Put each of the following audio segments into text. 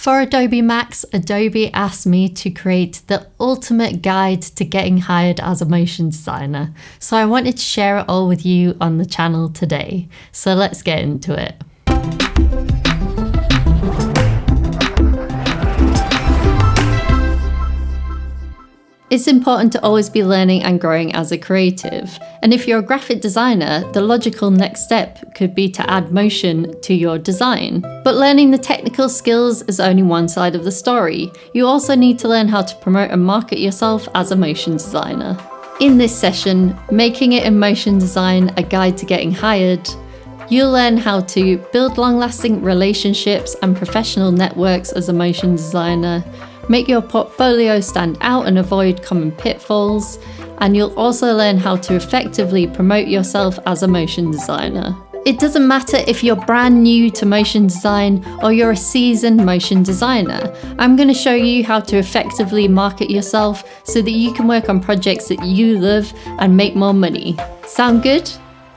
For Adobe Max, Adobe asked me to create the ultimate guide to getting hired as a motion designer. So I wanted to share it all with you on the channel today. So let's get into it. It's important to always be learning and growing as a creative. And if you're a graphic designer, the logical next step could be to add motion to your design. But learning the technical skills is only one side of the story. You also need to learn how to promote and market yourself as a motion designer. In this session, Making It in Motion Design, a guide to getting hired, you'll learn how to build long-lasting relationships and professional networks as a motion designer, make your portfolio stand out and avoid common pitfalls, and you'll also learn how to effectively promote yourself as a motion designer. It doesn't matter if you're brand new to motion design or you're a seasoned motion designer. I'm going to show you how to effectively market yourself so that you can work on projects that you love and make more money. Sound good?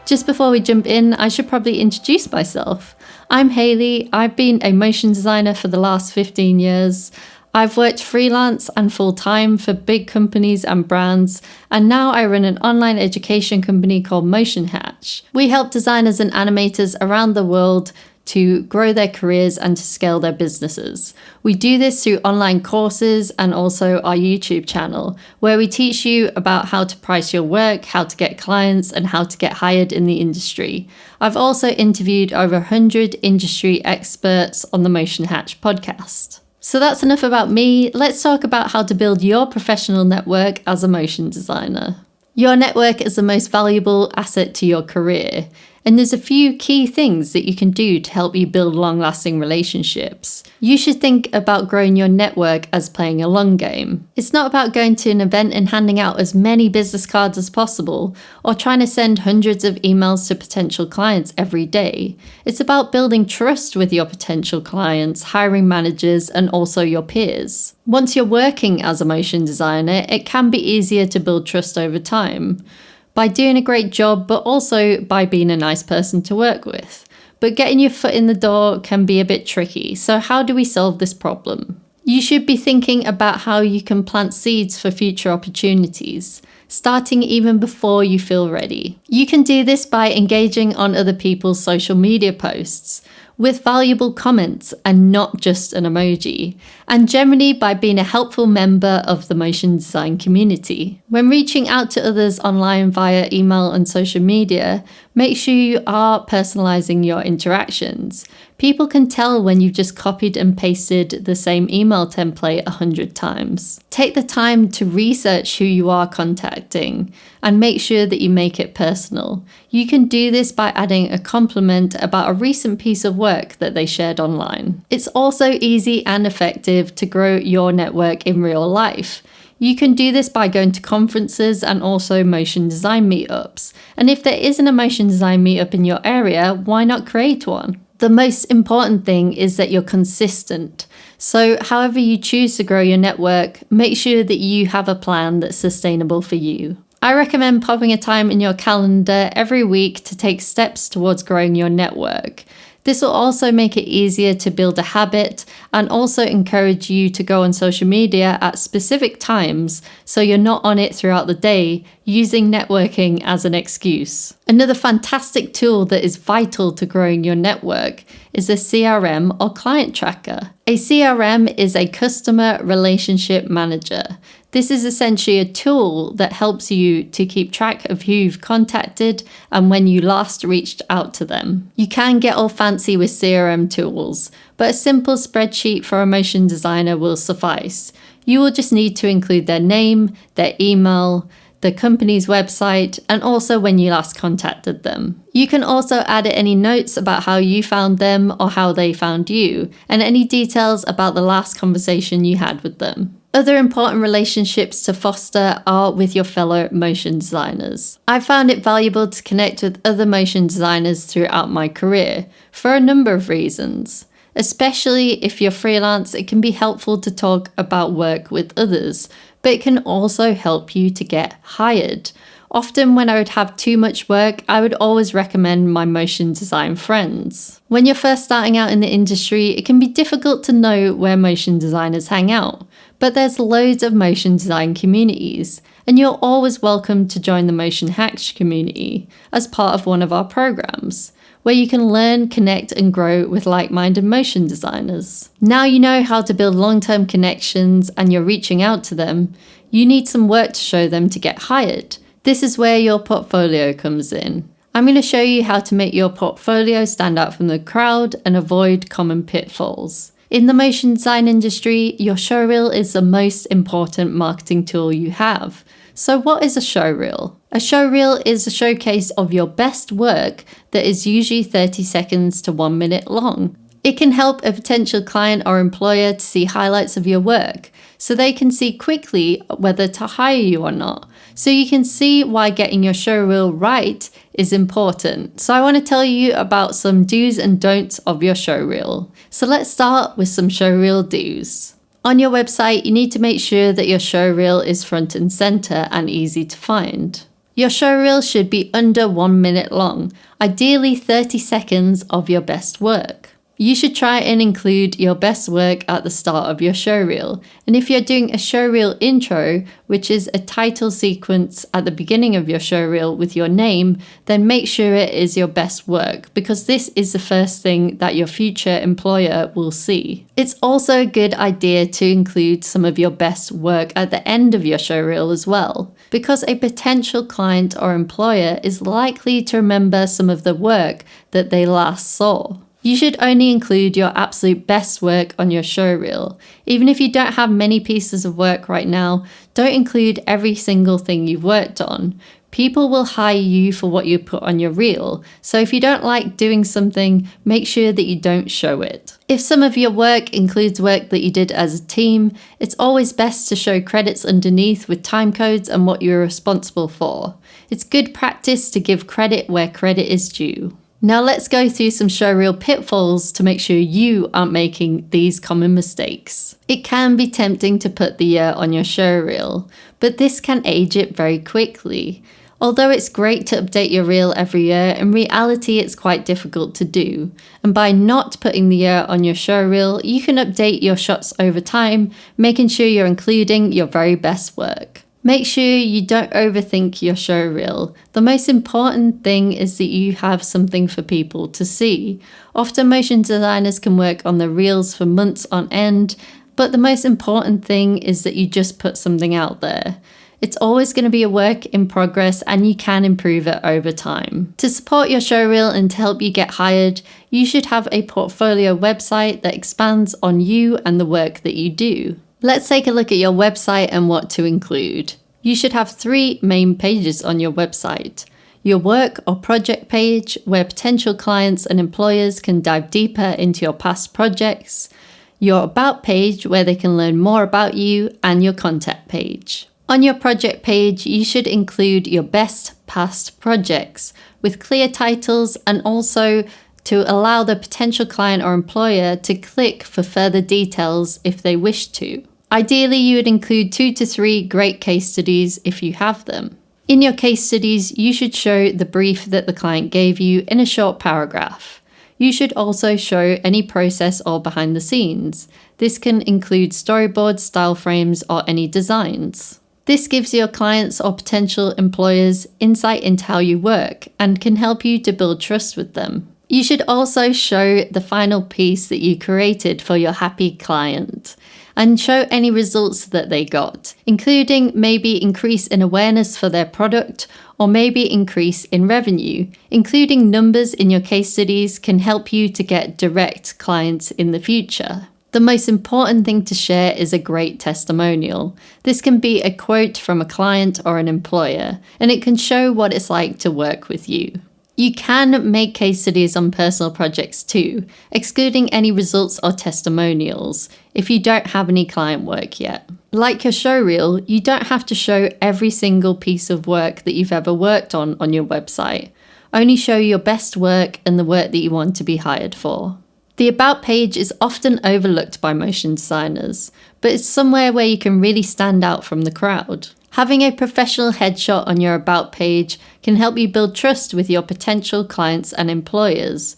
Just before we jump in, I should probably introduce myself. I'm Hayley. I've been a motion designer for the last 15 years. I've worked freelance and full-time for big companies and brands, and now I run an online education company called Motion Hatch. We help designers and animators around the world to grow their careers and to scale their businesses. We do this through online courses and also our YouTube channel, where we teach you about how to price your work, how to get clients, and how to get hired in the industry. I've also interviewed over 100 industry experts on the Motion Hatch podcast. So that's enough about me. Let's talk about how to build your professional network as a motion designer. Your network is the most valuable asset to your career, and there's a few key things that you can do to help you build long-lasting relationships. You should think about growing your network as playing a long game. It's not about going to an event and handing out as many business cards as possible, or trying to send hundreds of emails to potential clients every day. It's about building trust with your potential clients, hiring managers, and also your peers. Once you're working as a motion designer, it can be easier to build trust over time, by doing a great job, but also by being a nice person to work with. But getting your foot in the door can be a bit tricky, so how do we solve this problem? You should be thinking about how you can plant seeds for future opportunities, starting even before you feel ready. You can do this by engaging on other people's social media posts, with valuable comments and not just an emoji, and generally by being a helpful member of the motion design community. When reaching out to others online via email and social media, make sure you are personalizing your interactions. People can tell when you've just copied and pasted the same email template 100 times. Take the time to research who you are contacting and make sure that you make it personal. You can do this by adding a compliment about a recent piece of work that they shared online. It's also easy and effective to grow your network in real life. You can do this by going to conferences and also motion design meetups. And if there isn't a motion design meetup in your area, why not create one? The most important thing is that you're consistent. So however you choose to grow your network, make sure that you have a plan that's sustainable for you. I recommend popping a time in your calendar every week to take steps towards growing your network. This will also make it easier to build a habit and also encourage you to go on social media at specific times so you're not on it throughout the day, using networking as an excuse. Another fantastic tool that is vital to growing your network is a CRM or client tracker. A CRM is a customer relationship manager. This is essentially a tool that helps you to keep track of who you've contacted and when you last reached out to them. You can get all fancy with CRM tools, but a simple spreadsheet for a motion designer will suffice. You will just need to include their name, their email, the company's website, and also when you last contacted them. You can also add any notes about how you found them or how they found you, and any details about the last conversation you had with them. Other important relationships to foster are with your fellow motion designers. I found it valuable to connect with other motion designers throughout my career for a number of reasons. Especially if you're freelance, it can be helpful to talk about work with others, but it can also help you to get hired. Often when I would have too much work, I would always recommend my motion design friends. When you're first starting out in the industry, it can be difficult to know where motion designers hang out, but there's loads of motion design communities, and you're always welcome to join the Motion Hacks community as part of one of our programs, where you can learn, connect, and grow with like-minded motion designers. Now you know how to build long-term connections and you're reaching out to them, you need some work to show them to get hired. This is where your portfolio comes in. I'm going to show you how to make your portfolio stand out from the crowd and avoid common pitfalls. In the motion design industry, your showreel is the most important marketing tool you have. So what is a showreel? A showreel is a showcase of your best work that is usually 30 seconds to 1 minute long. It can help a potential client or employer to see highlights of your work, so they can see quickly whether to hire you or not. So you can see why getting your showreel right is important. So I want to tell you about some do's and don'ts of your showreel. So let's start with some showreel do's. On your website, you need to make sure that your showreel is front and center and easy to find. Your showreel should be under 1 minute long, ideally 30 seconds of your best work. You should try and include your best work at the start of your showreel. And if you're doing a showreel intro, which is a title sequence at the beginning of your showreel with your name, then make sure it is your best work, because this is the first thing that your future employer will see. It's also a good idea to include some of your best work at the end of your showreel as well, because a potential client or employer is likely to remember some of the work that they last saw. You should only include your absolute best work on your showreel. Even if you don't have many pieces of work right now, don't include every single thing you've worked on. People will hire you for what you put on your reel, so if you don't like doing something, make sure that you don't show it. If some of your work includes work that you did as a team, it's always best to show credits underneath with time codes and what you're responsible for. It's good practice to give credit where credit is due. Now let's go through some showreel pitfalls to make sure you aren't making these common mistakes. It can be tempting to put the year on your showreel, but this can age it very quickly. Although it's great to update your reel every year, in reality it's quite difficult to do. And by not putting the year on your showreel, you can update your shots over time, making sure you're including your very best work. Make sure you don't overthink your showreel. The most important thing is that you have something for people to see. Often motion designers can work on their reels for months on end, but the most important thing is that you just put something out there. It's always going to be a work in progress and you can improve it over time. To support your showreel and to help you get hired, you should have a portfolio website that expands on you and the work that you do. Let's take a look at your website and what to include. You should have 3 main pages on your website. Your work or project page, where potential clients and employers can dive deeper into your past projects. Your about page, where they can learn more about you, and your contact page. On your project page, you should include your best past projects with clear titles and also to allow the potential client or employer to click for further details if they wish to. Ideally, you would include 2 to 3 great case studies if you have them. In your case studies, you should show the brief that the client gave you in a short paragraph. You should also show any process or behind the scenes. This can include storyboards, style frames, or any designs. This gives your clients or potential employers insight into how you work and can help you to build trust with them. You should also show the final piece that you created for your happy client and show any results that they got, including maybe increase in awareness for their product or maybe increase in revenue. Including numbers in your case studies can help you to get direct clients in the future. The most important thing to share is a great testimonial. This can be a quote from a client or an employer, and it can show what it's like to work with you. You can make case studies on personal projects too, excluding any results or testimonials if you don't have any client work yet. Like your showreel, you don't have to show every single piece of work that you've ever worked on your website. Only show your best work and the work that you want to be hired for. The About page is often overlooked by motion designers, but it's somewhere where you can really stand out from the crowd. Having a professional headshot on your About page can help you build trust with your potential clients and employers,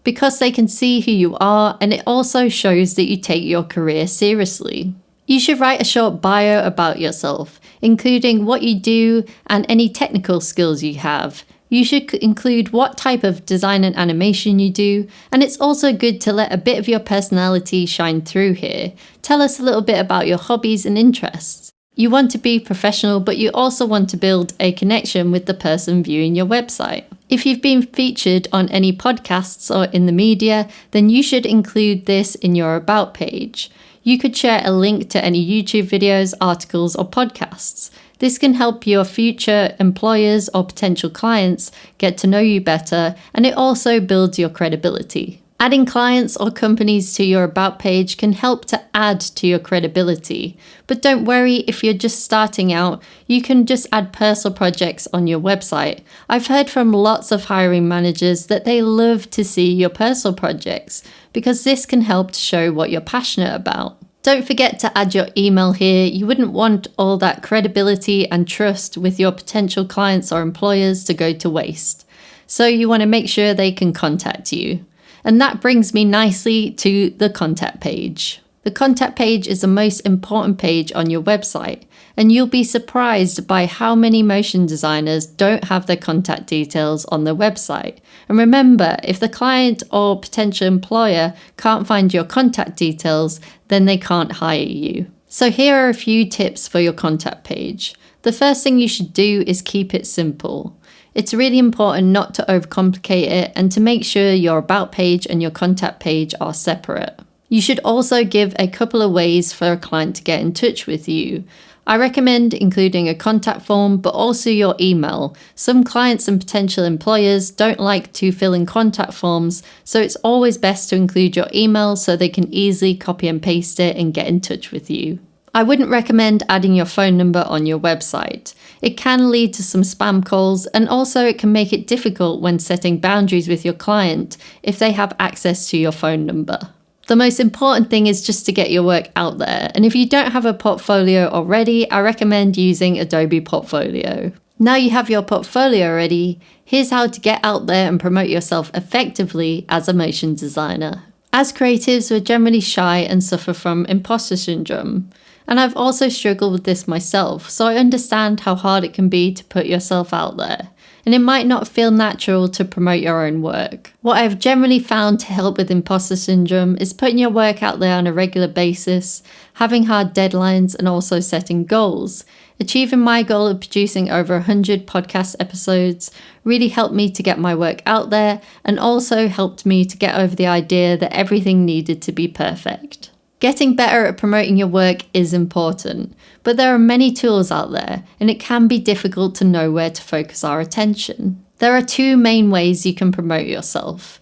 because they can see who you are, and it also shows that you take your career seriously. You should write a short bio about yourself, including what you do and any technical skills you have. You should include what type of design and animation you do, and it's also good to let a bit of your personality shine through here. Tell us a little bit about your hobbies and interests. You want to be professional, but you also want to build a connection with the person viewing your website. If you've been featured on any podcasts or in the media, then you should include this in your About page. You could share a link to any YouTube videos, articles, or podcasts. This can help your future employers or potential clients get to know you better, and it also builds your credibility. Adding clients or companies to your About page can help to add to your credibility. But don't worry if you're just starting out, you can just add personal projects on your website. I've heard from lots of hiring managers that they love to see your personal projects because this can help to show what you're passionate about. Don't forget to add your email here. You wouldn't want all that credibility and trust with your potential clients or employers to go to waste. So you want to make sure they can contact you. And that brings me nicely to the contact page. The contact page is the most important page on your website, and you'll be surprised by how many motion designers don't have their contact details on their website. And remember, if the client or potential employer can't find your contact details, then they can't hire you. So here are a few tips for your contact page. The first thing you should do is keep it simple. It's really important not to overcomplicate it and to make sure your About page and your contact page are separate. You should also give a couple of ways for a client to get in touch with you. I recommend including a contact form, but also your email. Some clients and potential employers don't like to fill in contact forms, so it's always best to include your email so they can easily copy and paste it and get in touch with you. I wouldn't recommend adding your phone number on your website. It can lead to some spam calls, and also it can make it difficult when setting boundaries with your client if they have access to your phone number. The most important thing is just to get your work out there, and if you don't have a portfolio already, I recommend using Adobe Portfolio. Now you have your portfolio ready, here's how to get out there and promote yourself effectively as a motion designer. As creatives, we're generally shy and suffer from imposter syndrome. And I've also struggled with this myself, so I understand how hard it can be to put yourself out there. And it might not feel natural to promote your own work. What I've generally found to help with imposter syndrome is putting your work out there on a regular basis, having hard deadlines, and also setting goals. Achieving my goal of producing over 100 podcast episodes really helped me to get my work out there, and also helped me to get over the idea that everything needed to be perfect. Getting better at promoting your work is important, but there are many tools out there, and it can be difficult to know where to focus our attention. There are two main ways you can promote yourself: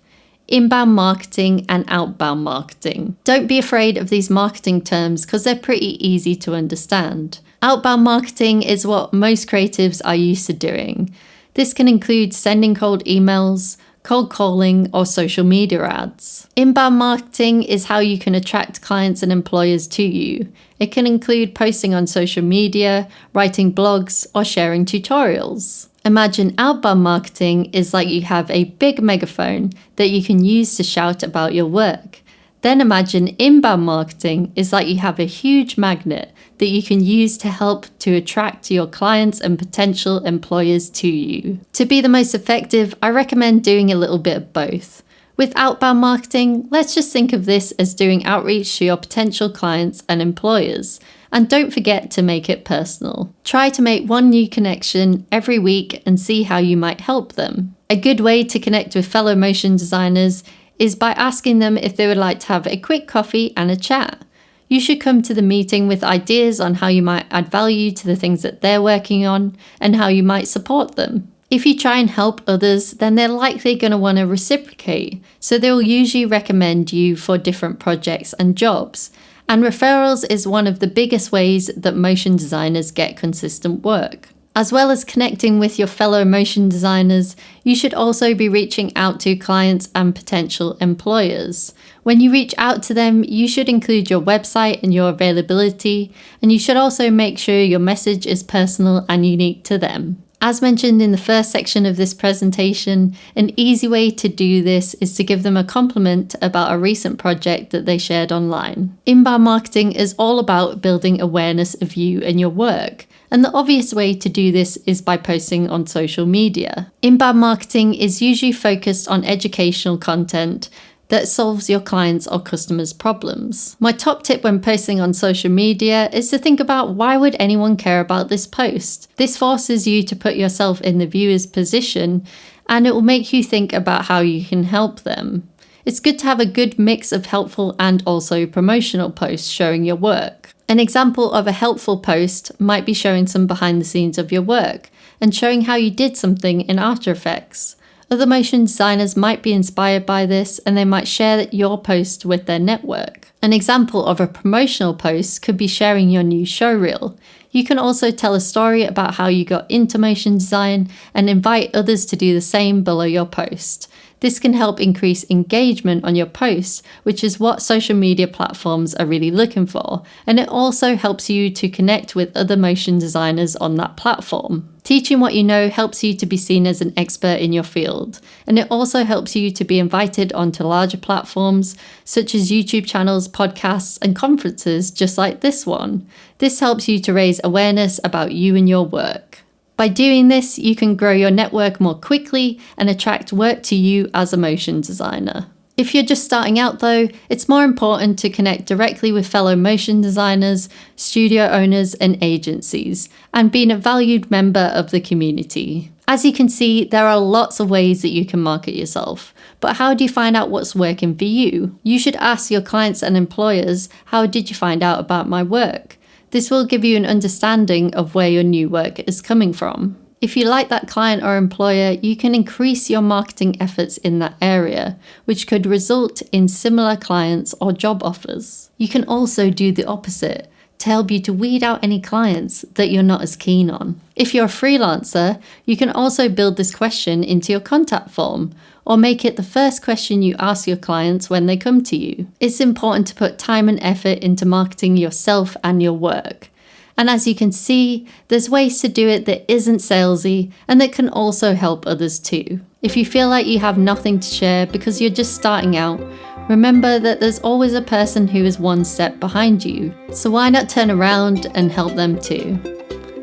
inbound marketing and outbound marketing. Don't be afraid of these marketing terms because they're pretty easy to understand. Outbound marketing is what most creatives are used to doing. This can include sending cold emails, cold calling, or social media ads. Inbound marketing is how you can attract clients and employers to you. It can include posting on social media, writing blogs, or sharing tutorials. Imagine outbound marketing is like you have a big megaphone that you can use to shout about your work. Then imagine inbound marketing is like you have a huge magnet that you can use to help to attract your clients and potential employers to you. To be the most effective, I recommend doing a little bit of both. With outbound marketing, let's just think of this as doing outreach to your potential clients and employers. And don't forget to make it personal. Try to make one new connection every week and see how you might help them. A good way to connect with fellow motion designers is by asking them if they would like to have a quick coffee and a chat. You should come to the meeting with ideas on how you might add value to the things that they're working on and how you might support them. If you try and help others, then they're likely going to want to reciprocate, so they'll usually recommend you for different projects and jobs. And referrals is one of the biggest ways that motion designers get consistent work. As well as connecting with your fellow motion designers, you should also be reaching out to clients and potential employers. When you reach out to them, you should include your website and your availability, and you should also make sure your message is personal and unique to them. As mentioned in the first section of this presentation, an easy way to do this is to give them a compliment about a recent project that they shared online. Inbound marketing is all about building awareness of you and your work, and the obvious way to do this is by posting on social media. Inbound marketing is usually focused on educational content that solves your clients' or customers' problems. My top tip when posting on social media is to think about, why would anyone care about this post? This forces you to put yourself in the viewer's position, and it will make you think about how you can help them. It's good to have a good mix of helpful and also promotional posts showing your work. An example of a helpful post might be showing some behind the scenes of your work and showing how you did something in After Effects. Other motion designers might be inspired by this, and they might share your post with their network. An example of a promotional post could be sharing your new showreel. You can also tell a story about how you got into motion design and invite others to do the same below your post. This can help increase engagement on your posts, which is what social media platforms are really looking for, and it also helps you to connect with other motion designers on that platform. Teaching what you know helps you to be seen as an expert in your field, and it also helps you to be invited onto larger platforms such as YouTube channels, podcasts, and conferences just like this one. This helps you to raise awareness about you and your work. By doing this, you can grow your network more quickly and attract work to you as a motion designer. If you're just starting out though, it's more important to connect directly with fellow motion designers, studio owners, and agencies, and being a valued member of the community. As you can see, there are lots of ways that you can market yourself, but how do you find out what's working for you? You should ask your clients and employers, how did you find out about my work? This will give you an understanding of where your new work is coming from. If you like that client or employer, you can increase your marketing efforts in that area, which could result in similar clients or job offers. You can also do the opposite to help you to weed out any clients that you're not as keen on. If you're a freelancer, you can also build this question into your contact form, or make it the first question you ask your clients when they come to you. It's important to put time and effort into marketing yourself and your work. And as you can see, there's ways to do it that isn't salesy and that can also help others too. If you feel like you have nothing to share because you're just starting out, remember that there's always a person who is one step behind you. So why not turn around and help them too?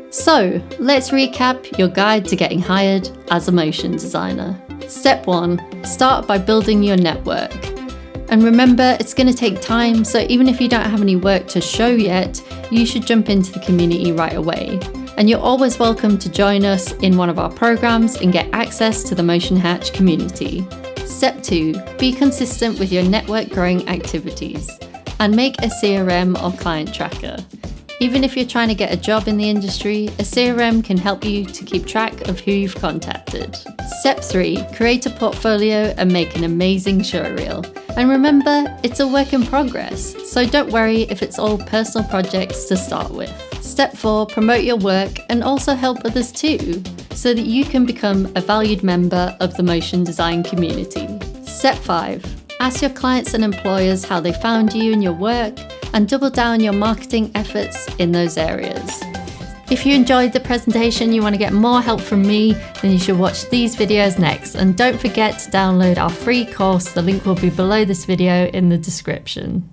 So let's recap your guide to getting hired as a motion designer. Step 1, start by building your network. And remember, it's going to take time, so even if you don't have any work to show yet, you should jump into the community right away. And you're always welcome to join us in one of our programs and get access to the Motion Hatch community. Step 2, be consistent with your network growing activities and make a CRM or client tracker. Even if you're trying to get a job in the industry, a CRM can help you to keep track of who you've contacted. Step 3, create a portfolio and make an amazing showreel. And remember, it's a work in progress, so don't worry if it's all personal projects to start with. Step 4, promote your work and also help others too, so that you can become a valued member of the motion design community. Step 5, ask your clients and employers how they found you and your work, and double down your marketing efforts in those areas. If you enjoyed the presentation, you want to get more help from me, then you should watch these videos next. And don't forget to download our free course. The link will be below this video in the description.